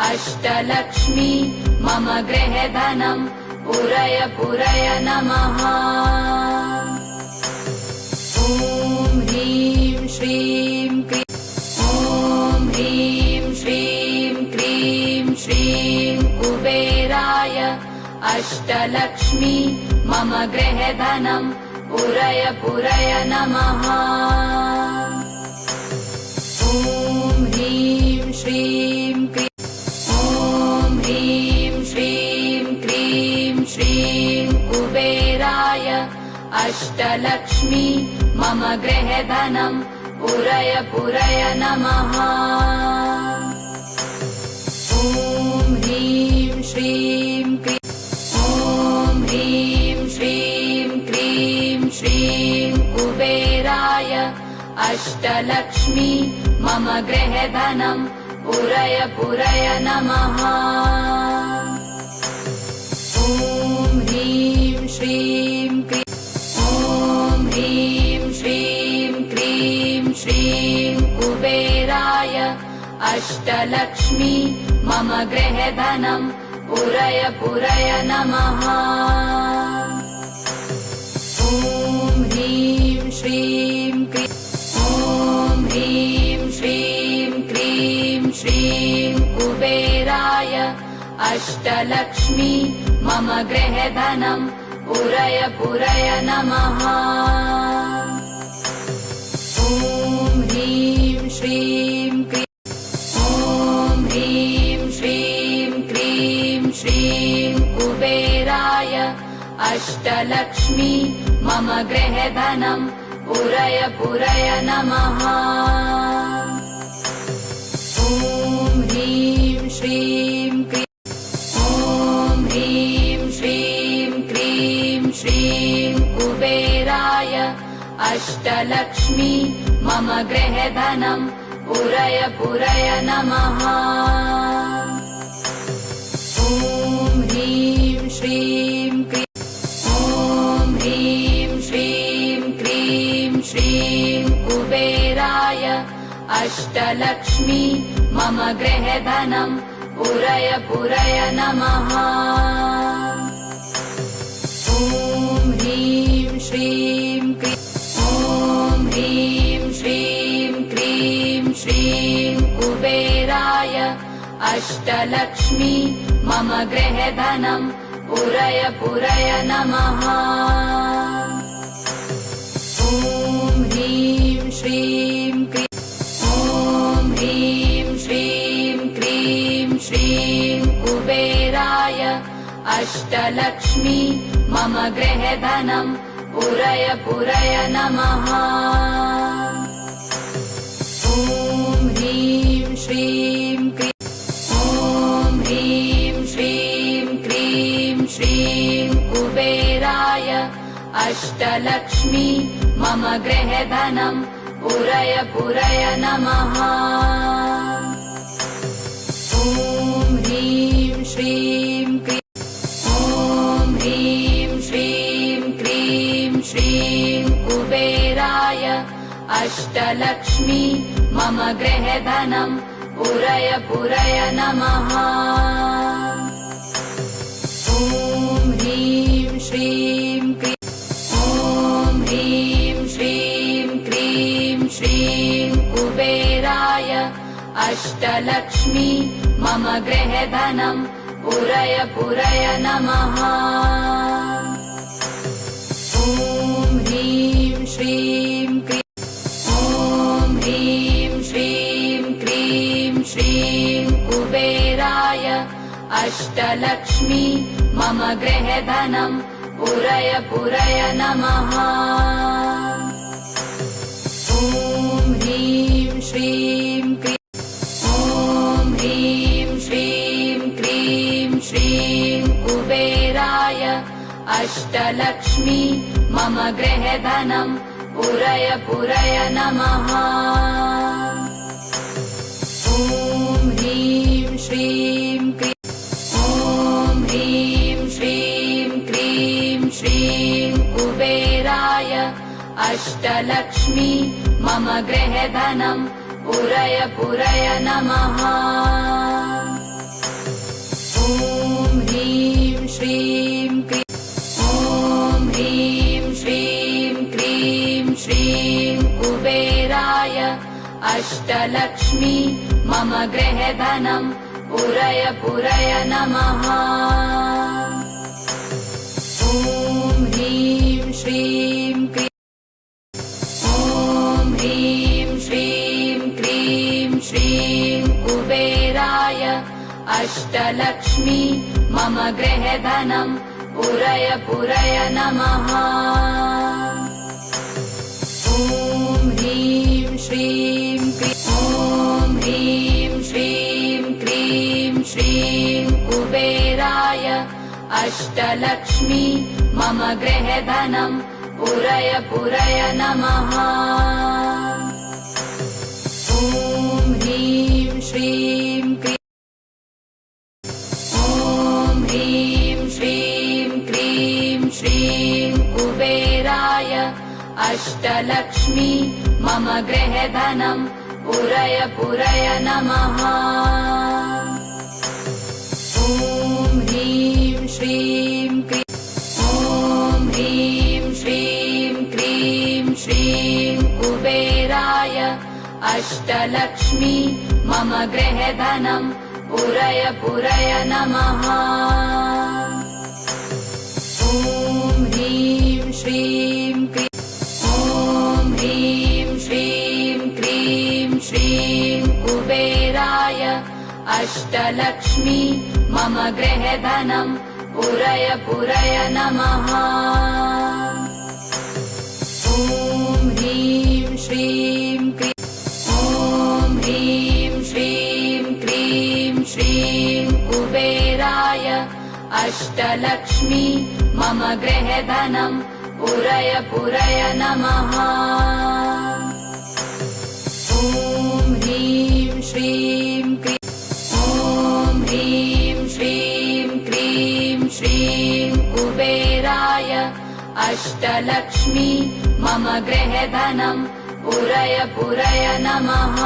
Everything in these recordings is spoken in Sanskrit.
अष्टलक्ष्मी मम गृहे धनम् पुरय पुरय नमः। ॐ ह्रीं श्रीं क्रीं ॐ ह्रीं श्रीं क्रीं श्रीं कुबेराय अष्टलक्ष्मी मम गृहे धनम् पुरय पुरय नमः। ॐ ह्रीं श्रीं क्रीं ॐ ह्रीं श्रीं क्रीं श्रीं कुबेराय अष्टलक्ष्मी मम गृहे धनम् पुरय पुरय नमः। ॐ ह्रीं श्रीं क्रीं ॐ ह्रीं श्रीं क्रीं श्रीं कुबेराय अष्टलक्ष्मी मम गृहे धनम् पुरय पुरय नमः। ॐ ह्रीं श्रीं क्रीं ॐ ह्रीं श्रीं क्रीं श्रीं कुबेराय अष्टलक्ष्मी मम गृहे धनम् पुरय पुरय नमः। ॐ ह्रीं श्रीं क्रीं ॐ ह्रीं श्रीं क्रीं श्रीं कुबेराय अष्टलक्ष्मी मम गृहे धनम् पुरय पुरय नमः। ॐ ह्रीं श्रीं क्रीं ॐ ह्रीं श्रीं क्रीं श्रीं कुबेराय अष्टलक्ष्मी मम गृहे धनम् पुरय पुरय नमः। ॐ ह्रीं श्रीं क्रीं ॐ ह्रीं श्रीं क्रीं श्रीं कुबेराय अष्टलक्ष्मी मम गृहे धनम् पुरय पुरय नमः। ॐ ह्रीं श्रीं क्रीं ॐ ह्रीं श्रीं क्रीं श्रीं कुबेराय अष्टलक्ष्मी मम गृहे धनम् पुरय पुरय नमः। ॐ ह्रीं श्रीं क्रीं ॐ ह्रीं श्रीं क्रीं श्रीं कुबेराय अष्टलक्ष्मी मम गृहे धनम् पुरय पुरय नमः। ॐ ह्रीं श्रीं क्रीं ॐ ह्रीं श्रीं क्रीं श्रीं कुबेराय अष्टलक्ष्मी मम गृहे धनम् पुरय पुरय नमः। ॐ ह्रीं श्रीं क्रीं ॐ ह्रीं श्रीं क्रीं श्रीं कुबेराय अष्टलक्ष्मी मम गृहे धनम् पुरय पुरय नमः। ॐ ह्रीं श्रीं क्रीं ॐ ह्रीं श्रीं क्रीं श्रीं कुबेराय अष्टलक्ष्मी मम गृहे धनम् पुरय पुरय नमः। ॐ ह्रीं श्रीं क्रीं ॐ ह्रीं श्रीं क्रीं श्रीं कुबेराय अष्टलक्ष्मी मम गृहे धनम् पुरय पुरय नमः। ॐ ह्रीं श्रीं क्रीं ॐ ह्रीं श्रीं क्रीं श्रीं कुबेराय अष्टलक्ष्मी मम गृहे धनम् पुरय पुरय नमः। ॐ ह्रीं श्रीं क्रीं ॐ ह्रीं श्रीं क्रीं श्रीं कुबेराय अष्टलक्ष्मी मम गृहे धनम् पुरय पुरय नमः। ॐ ह्रीं श्रीं क्रीं ॐ ह्रीं श्रीं क्रीं श्रीं कुबेराय अष्टलक्ष्मी मम गृहे धनम् पुरय पुरय नमः। श्रीं क्रीं ॐ ह्रीं श्रीं क्रीं श्रीं कुबेराय अष्टलक्ष्मी मम गृहधनं पुरय पुरय नमः ॐ ह्रीं श्रीं क्रीं ॐ ह्रीं श्रीं क्रीं श्रीं कुबेराय अष्टलक्ष्मी मम गृहधनं पुरय पुरय नमः ॐ ह्रीं श्रीं क्रीं ॐ ह्रीं श्रीं क्रीं श्रीं कुबेराय अष्टलक्ष्मी मम गृहधनं पुरय पुरय नमः ॐ ह्रीं श्रीं क्रीं ॐ ह्रीं श्रीं क्रीं श्रीं कुबेराय अष्टलक्ष्मी मम गृहधनं पुरय पुरय नमः ॐ ह्रीं श्रीं क्रीं ॐ ह्रीं श्रीं क्रीं श्रीं कुबेराय अष्टलक्ष्मी मम गृहधनं पुरय पुरय नमः ॐ ह्रीं श्रीं क्रीं ॐ ह्रीं श्रीं क्रीं श्रीं कुबेराय अष्टलक्ष्मी मम गृहधनं पुरय पुरय नमः ॐ ह्रीं श्रीं क्रीं ॐ ह्रीं श्रीं क्रीं श्रीं कुबेराय अष्टलक्ष्मी मम गृहधनं पुरय पुरय नमः ॐ ह्रीं श्रीं क्रीं ॐ ह्रीं श्रीं क्रीं श्रीं कुबेराय अष्टलक्ष्मी मम गृहधनं पुरय पुरय नमः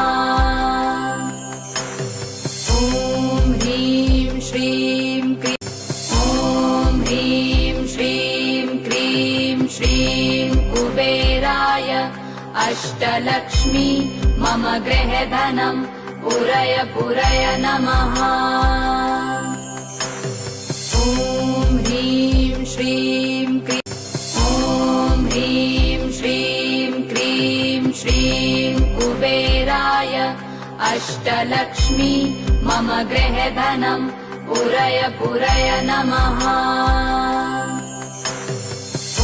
ॐ ह्रीं श्रीं क्रीं ॐ ह्रीं श्रीं क्रीं श्रीं कुबेराय अष्टलक्ष्मी मम गृहधनं पुरय पुरय नमः ॐ ह्रीं श्रीं क्रीं ॐ ह्रीं श्रीं क्रीं श्रीं कुबेराय अष्टलक्ष्मी मम गृहधनं पुरय पुरय नमः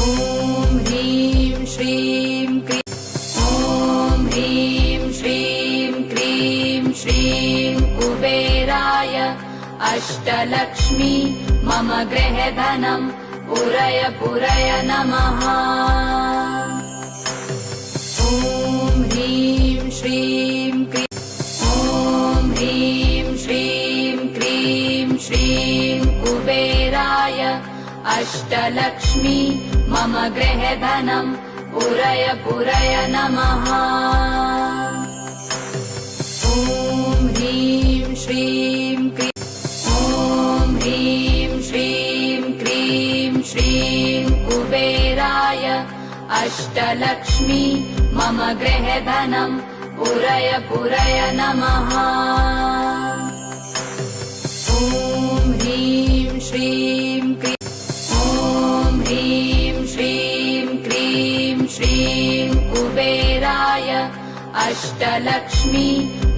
ॐ ह्रीं श्रीं क्रीं ॐ ह्रीं श्रीं क्रीं श्रीं कुबेराय अष्टलक्ष्मी मम गृहधनं पुरय पुरय नमः ॐ ह्रीं श्रीं क्रीं ॐ ह्रीं श्रीं क्रीं श्रीं कुबेराय अष्टलक्ष्मी मम गृहधनं पुरय पुरय नमः ॐ ह्रीं श्रीं क्रीं ॐ ह्रीं श्रीं क्रीं श्रीं कुबेराय अष्टलक्ष्मी मम गृहधनं पुरय पुरय नमः ॐ ह्रीं श्रीं क्रीं ॐ ह्रीं श्रीं क्रीं श्रीं कुबेराय अष्टलक्ष्मी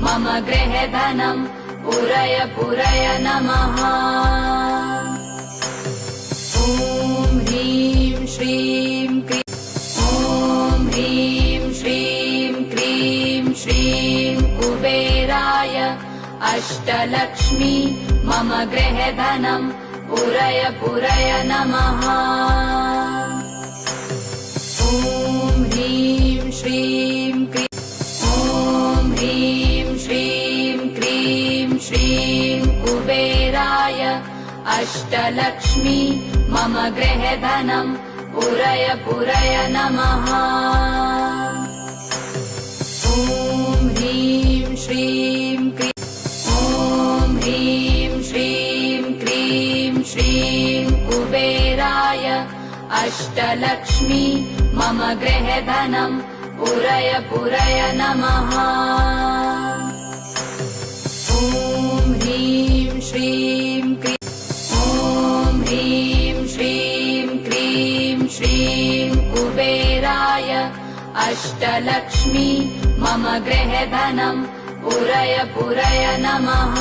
मम गृहधनं पुरय पुरय नमः ॐ ह्रीं श्रीं क्रीं ॐ ह्रीं श्रीं क्रीं श्रीं कुबेराय अष्टलक्ष्मी मम गृहधनं पुरय पुरय नमः ॐ ह्रीं श्रीं क्रीं ॐ ह्रीं श्रीं क्रीं श्रीं कुबेराय अष्टलक्ष्मी मम गृहधनं पुरय पुरय नमः ॐ ह्रीं श्रीं क्रीं ॐ ह्रीं श्रीं क्रीं श्रीं अष्टलक्ष्मी मम गृहे धनम् पूरय पूरय नमः। ॐ ह्रीं श्रीं क्रीं ॐ ह्रीं श्रीं क्रीं श्रीं कुबेराय अष्टलक्ष्मी मम गृहे धनम् पूरय पूरय नमः।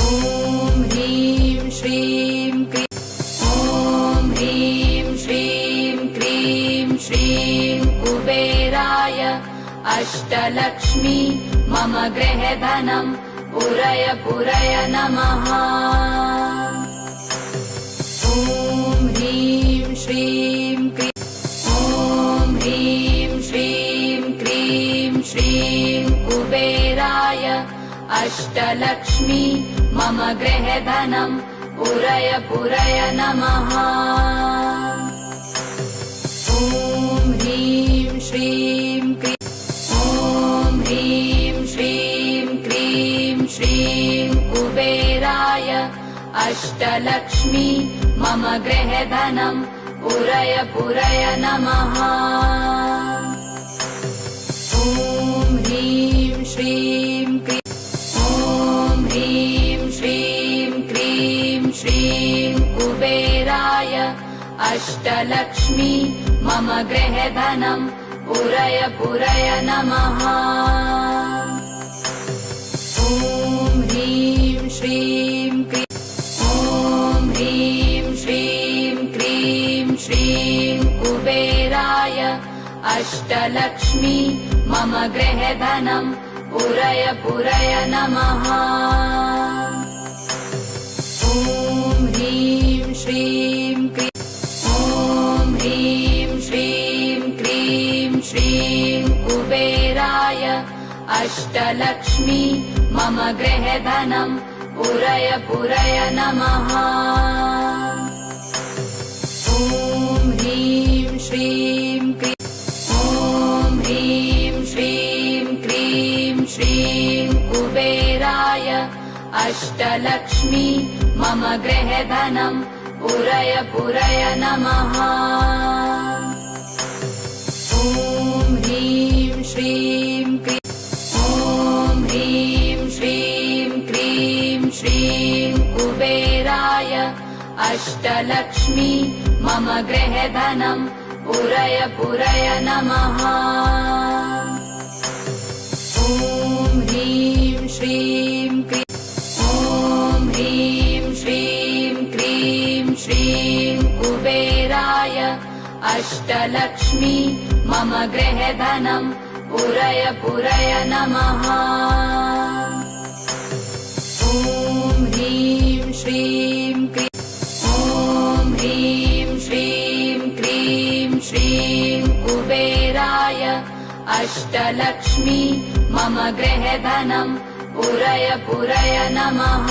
ॐ ह्रीं श्रीं क्रीं ॐ ह्रीं श्रीं क्रीं श्रीं कुबेराय अष्टलक्ष्मी मम गृहे धनम् पूरय पूरय नमः। ॐ ह्रीं श्रीं क्रीं ॐ ह्रीं श्रीं क्रीं श्रीं कुबेराय अष्टलक्ष्मी मम गृहे धनम् पूरय पूरय नमः। ॐ ह्रीं श्रीं क्रीं ॐ ह्रीं श्रीं क्रीं श्रीं कुबेराय अष्टलक्ष्मी मम गृहे धनम् पूरय पूरय नमः। ॐ ह्रीं श्रीं क्रीं ॐ ह्रीं श्रीं क्रीं श्रीं कुबेराय अष्टलक्ष्मी मम गृहे धनम् पूरय पूरय नमः। ॐ ह्रीं श्रीं क्रीं ॐ ह्रीं श्रीं क्रीं श्रीं कुबेराय अष्टलक्ष्मी मम गृहे धनम् पूरय पूरय नमः। ॐ ह्रीं श्रीं क्रीं ॐ ह्रीं श्रीं क्रीं श्रीं कुबेराय अष्टलक्ष्मी मम गृहे धनम् पूरय पूरय नमः। ॐ ह्रीं श्रीं क्रीं ॐ ह्रीं श्रीं क्रीं श्रीं कुबेराय अष्टलक्ष्मी मम गृहे धनम् पूरय पूरय नमः। ॐ ह्रीं श्रीं क्रीं ॐ ह्रीं श्रीं क्रीं श्रीं कुबेराय अष्टलक्ष्मी मम गृहे धनम् पूरय पूरय नमः। ॐ ह्रीं श्रीं क्रीं ॐ ह्रीं श्रीं क्रीं श्रीं कुबेराय अष्टलक्ष्मी मम गृहे धनम् पूरय पूरय नमः। ॐ ह्रीं श्रीं क्रीं ॐ ह्रीं श्रीं क्रीं श्रीं कुबेराय अष्टलक्ष्मी मम गृहे धनम् पूरय पूरय नमः।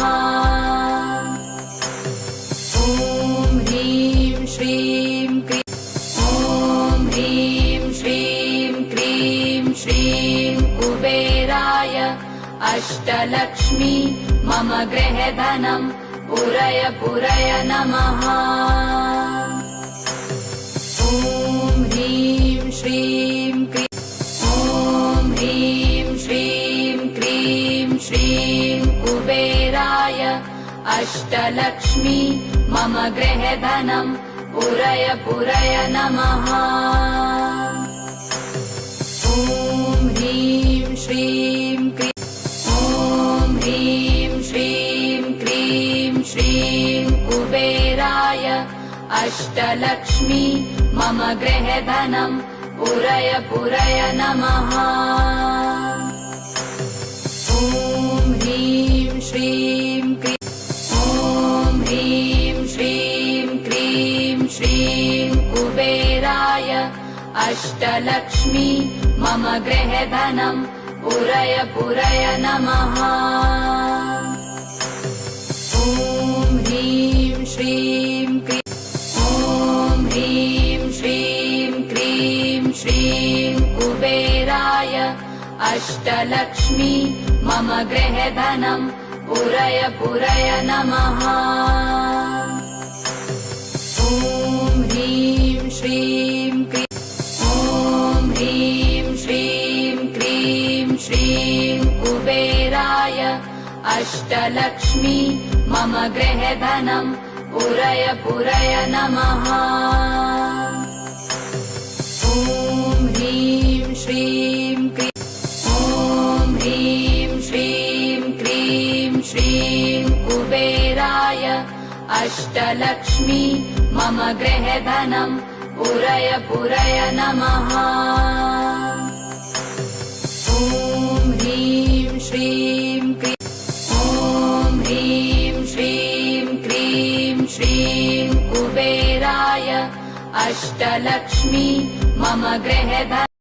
ॐ ह्रीं श्रीं क्रीं ॐ ह्रीं श्रीं क्रीं श्रीं कुबेराय अष्टलक्ष्मी मम गृहे धनम् पूरय पूरय नमः। ॐ ह्रीं श्रीं क्रीं ॐ ह्रीं श्रीं क्रीं श्रीं कुबेराय अष्टलक्ष्मी मम गृहे धनम् पूरय पूरय नमः। ॐ ह्रीं श्रीं क्रीं ॐ ह्रीं श्रीं क्रीं श्रीं कुबेराय अष्टलक्ष्मी मम गृहे धनम् पूरय पूरय नमः। ॐ ह्रीं श्रीं क्रीं ॐ ह्रीं श्रीं क्रीं श्रीं कुबेराय अष्टलक्ष्मी मम गृहे धनम् पूरय पूरय नमः। ॐ ह्रीं श्रीं क्रीं ॐ ह्रीं श्रीं क्रीं श्रीं कुबेराय अष्टलक्ष्मी मम गृहे धनम् पूरय पूरय नमः। ॐ ह्रीं श्रीं क्रीं ॐ ह्रीं श्रीं क्रीं श्रीं कुबेराय अष्टलक्ष्मी मम गृहधनम् पूरय पूरय नमः। ॐ ह्रीं श्रीं क्रीं ॐ ह्रीं श्रीं क्रीं श्रीं कुबेराय अष्टलक्ष्मी मम गृहधनम् पूरय पूरय नमः। ॐ ह्रीं श्रीं क्रीं ॐ ह्रीं श्रीं क्रीं श्रीं कुबेराय अष्टलक्ष्मी मम गृहधनम्